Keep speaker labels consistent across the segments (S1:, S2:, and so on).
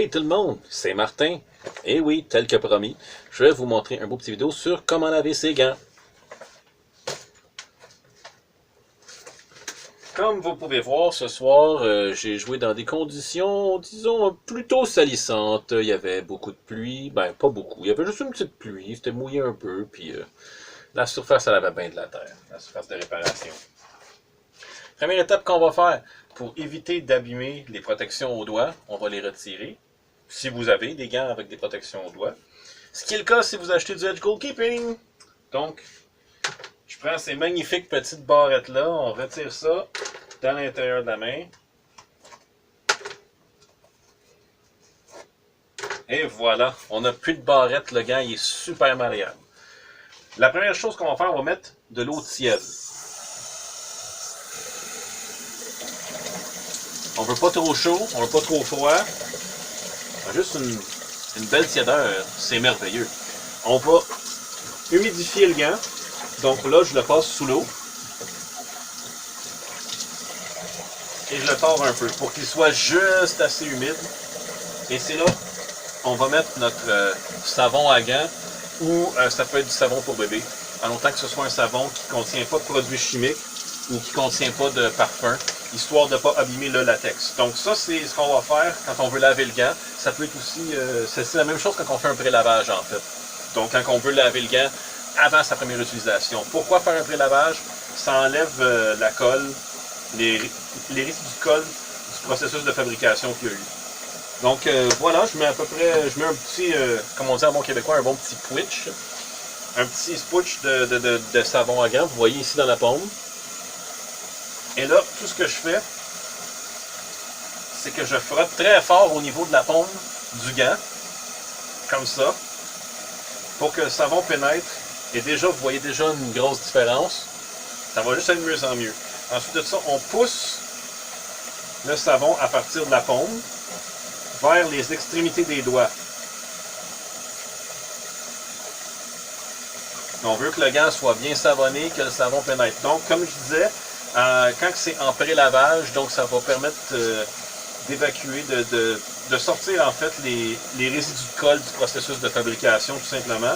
S1: Hey tout le monde, c'est Martin. Et oui, tel que promis, je vais vous montrer un beau petit vidéo sur comment laver ses gants. Comme vous pouvez voir, ce soir, j'ai joué dans des conditions, disons, plutôt salissantes. Il y avait beaucoup de pluie, ben pas beaucoup, il y avait juste une petite pluie, c'était mouillé un peu, puis la surface, elle avait bien de la terre, la surface de réparation. Première étape qu'on va faire, pour éviter d'abîmer les protections aux doigts, on va les retirer. Si vous avez des gants avec des protections aux doigts. Ce qui est le cas si vous achetez du Edge Goalkeeping. Donc, je prends ces magnifiques petites barrettes-là, on retire ça dans l'intérieur de la main. Et voilà, on n'a plus de barrette, le gant il est super malléable. La première chose qu'on va faire, on va mettre de l'eau tiède. On veut pas trop chaud, on veut pas trop froid. Juste une belle tiédeur, c'est merveilleux. On va humidifier le gant. Donc là, je le passe sous l'eau. Et je le tords un peu pour qu'il soit juste assez humide. Et c'est là on va mettre notre savon à gants ou ça peut être du savon pour bébé. En autant que ce soit un savon qui ne contient pas de produits chimiques ou qui ne contient pas de parfum, histoire de ne pas abîmer le latex. Donc ça, c'est ce qu'on va faire quand on veut laver le gant. Ça peut être aussi, c'est la même chose quand on fait un pré-lavage en fait. Donc quand on veut laver le gant avant sa première utilisation. Pourquoi faire un pré-lavage? Ça enlève la colle, les résidus de colle du processus de fabrication qu'il y a eu. Donc voilà, je mets à peu près, je mets un petit, comme on dit en bon québécois, un bon petit pouitch. Un petit spouch de savon à gants, vous voyez ici dans la paume. Et là, tout ce que je fais, c'est que je frotte très fort au niveau de la paume du gant, comme ça, pour que le savon pénètre. Et déjà, vous voyez déjà une grosse différence. Ça va juste être de mieux en mieux. Ensuite de ça, on pousse le savon à partir de la paume vers les extrémités des doigts. On veut que le gant soit bien savonné, que le savon pénètre. Donc, comme je disais, quand c'est en pré-lavage, donc ça va permettre d'évacuer, de sortir en fait les résidus de colle du processus de fabrication, tout simplement.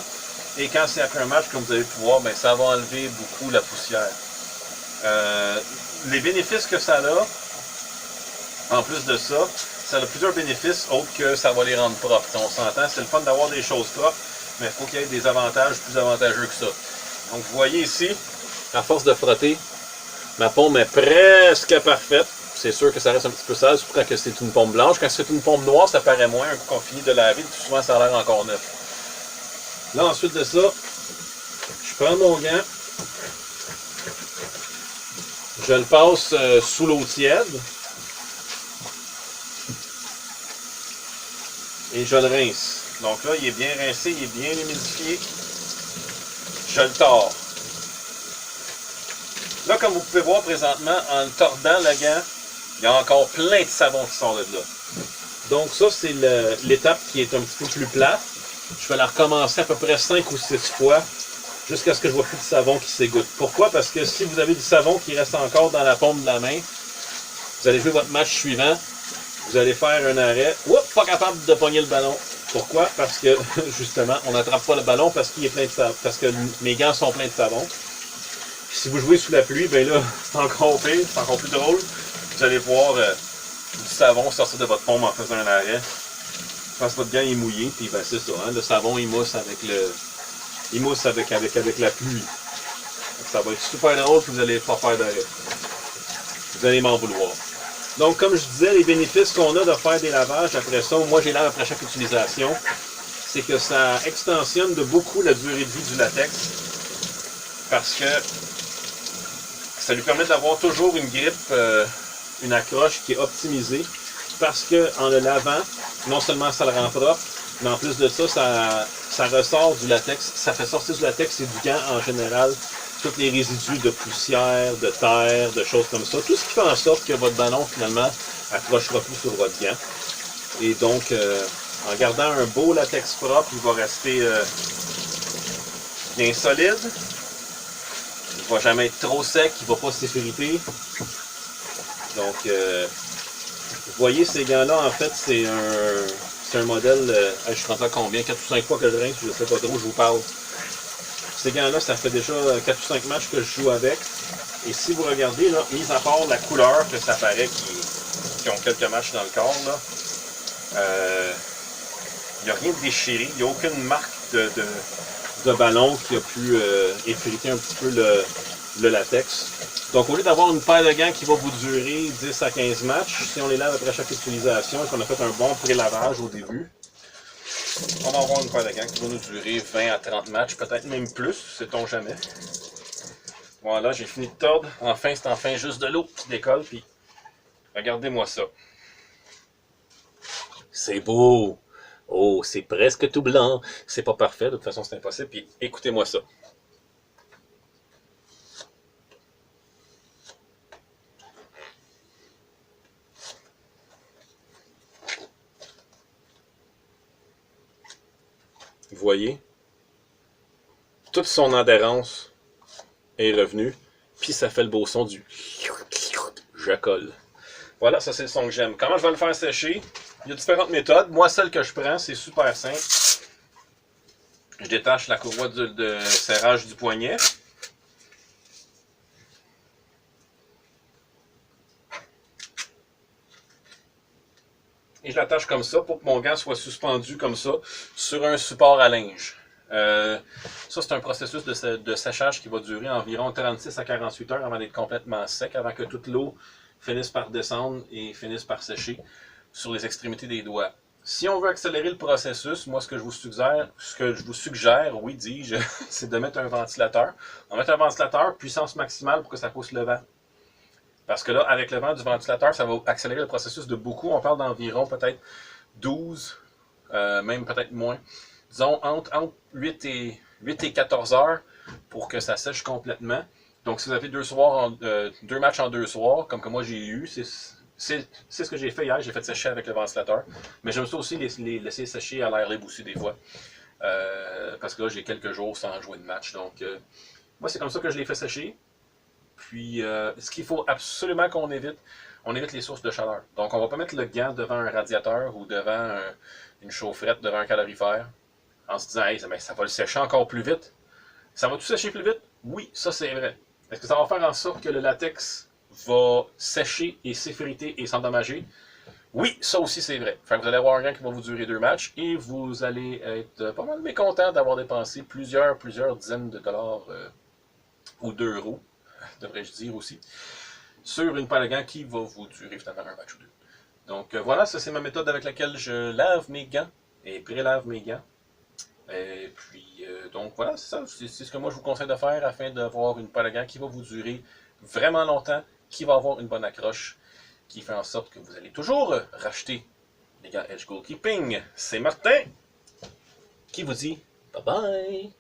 S1: Et quand c'est après un match, comme vous avez pu voir, ben, ça va enlever beaucoup la poussière. Les bénéfices que ça a, en plus de ça, ça a plusieurs bénéfices autres que ça va les rendre propres. On s'entend, c'est le fun d'avoir des choses propres, mais il faut qu'il y ait des avantages plus avantageux que ça. Donc vous voyez ici, à force de frotter, ma paume est presque parfaite. C'est sûr que ça reste un petit peu sale, surtout quand c'est une paume blanche. Quand c'est une paume noire, ça paraît moins. Un coup qu'on finit de laver, tout souvent ça a l'air encore neuf. Là, ensuite de ça, je prends mon gant, je le passe sous l'eau tiède et je le rince. Donc là, il est bien rincé, il est bien humidifié. Je le tords. Là, comme vous pouvez voir présentement, en le tordant le gant, il y a encore plein de savon qui sort de là. Donc ça, c'est l'étape qui est un petit peu plus plate. Je vais la recommencer à peu près 5 ou 6 fois jusqu'à ce que je vois plus de savon qui s'égoutte. Pourquoi? Parce que si vous avez du savon qui reste encore dans la paume de la main, vous allez jouer votre match suivant, vous allez faire un arrêt. Oups, pas capable de pogner le ballon. Pourquoi? Parce que, justement, on n'attrape pas le ballon parce qu'il est plein de savon, parce que mes gants sont pleins de savon. Si vous jouez sous la pluie, ben là, c'est encore pire, c'est encore plus drôle. Vous allez voir du savon sortir de votre paume en faisant un arrêt. Parce que votre gant est mouillé, puis ben c'est ça, hein, le savon il mousse avec le. Il mousse avec la pluie. Donc, ça va être super drôle que vous n'allez pas faire d'arrêt. Vous allez m'en vouloir. Donc, comme je disais, les bénéfices qu'on a de faire des lavages après ça, moi j'ai lave après chaque utilisation, c'est que ça extensionne de beaucoup la durée de vie du latex. Parce que ça lui permet d'avoir toujours une grippe, une accroche qui est optimisée. Parce qu'en le lavant, non seulement ça le rend propre, mais en plus de ça, ça ressort du latex. Ça fait sortir du latex et du gant en général tous les résidus de poussière, de terre, de choses comme ça. Tout ce qui fait en sorte que votre ballon, finalement, accrochera plus sur votre gant. Et donc, en gardant un beau latex propre, il va rester bien solide. Il ne va jamais être trop sec, il ne va pas s'effriter. Donc, vous voyez, ces gants-là, en fait, c'est C'est un modèle, je suis rentré à combien? 4 ou 5 fois que je rince, je sais pas trop, je vous parle. Ces gants-là, ça fait déjà 4 ou 5 matchs que je joue avec. Et si vous regardez, là, mis à part la couleur que ça paraît qui ont quelques matchs dans le corps, là, il n'y a rien de déchiré, il n'y a aucune marque de ballon qui a pu effriter un petit peu le latex. Donc au lieu d'avoir une paire de gants qui va vous durer 10 à 15 matchs, si on les lave après chaque utilisation et qu'on a fait un bon pré-lavage au début, on va avoir une paire de gants qui va nous durer 20 à 30 matchs, peut-être même plus, sait-on jamais. Voilà, j'ai fini de tordre. Enfin, c'est enfin juste de l'eau qui décolle, puis regardez-moi ça. C'est beau! Oh, c'est presque tout blanc. C'est pas parfait, de toute façon c'est impossible, puis écoutez-moi ça. Vous voyez? Toute son adhérence est revenue, puis ça fait le beau son du je colle. Voilà, ça c'est le son que j'aime. Comment je vais le faire sécher? Il y a différentes méthodes. Moi, celle que je prends, c'est super simple. Je détache la courroie de serrage du poignet. Et je l'attache comme ça pour que mon gant soit suspendu comme ça sur un support à linge. Ça, c'est un processus de séchage qui va durer environ 36 à 48 heures avant d'être complètement sec, avant que toute l'eau finisse par descendre et finisse par sécher sur les extrémités des doigts. Si on veut accélérer le processus, moi, ce que je vous suggère, oui, dis-je, c'est de mettre un ventilateur. On va mettre un ventilateur puissance maximale pour que ça pousse le vent. Parce que là, avec le vent du ventilateur, ça va accélérer le processus de beaucoup. On parle d'environ peut-être 12, même peut-être moins. Disons entre 8 et 14 heures pour que ça sèche complètement. Donc, si vous avez deux matchs en 2 soirs, comme que moi j'ai eu, c'est ce que j'ai fait hier. J'ai fait sécher avec le ventilateur. Mais j'aime ça aussi les laisser sécher à l'air libre aussi des fois. Parce que là, j'ai quelques jours sans jouer de match. Donc, moi, c'est comme ça que je les fais sécher. Puis, ce qu'il faut absolument qu'on évite, on évite les sources de chaleur. Donc, on ne va pas mettre le gant devant un radiateur ou devant une chaufferette, devant un calorifère, en se disant, hey, ça va le sécher encore plus vite. Ça va tout sécher plus vite? Oui, ça c'est vrai. Est-ce que ça va faire en sorte que le latex va sécher et s'effriter et s'endommager? Oui, ça aussi c'est vrai. Fait que vous allez avoir un gant qui va vous durer 2 matchs et vous allez être pas mal mécontent d'avoir dépensé plusieurs dizaines de dollars ou d'euros, devrais-je dire aussi, sur une paire de gants qui va vous durer finalement un match ou 2. Donc voilà, ça c'est ma méthode avec laquelle je lave mes gants et prélave mes gants. Et puis, donc voilà, c'est ça. C'est ce que moi je vous conseille de faire afin d'avoir une paire de gants qui va vous durer vraiment longtemps, qui va avoir une bonne accroche, qui fait en sorte que vous allez toujours racheter les gants Edge Goalkeeping. C'est Martin qui vous dit bye bye!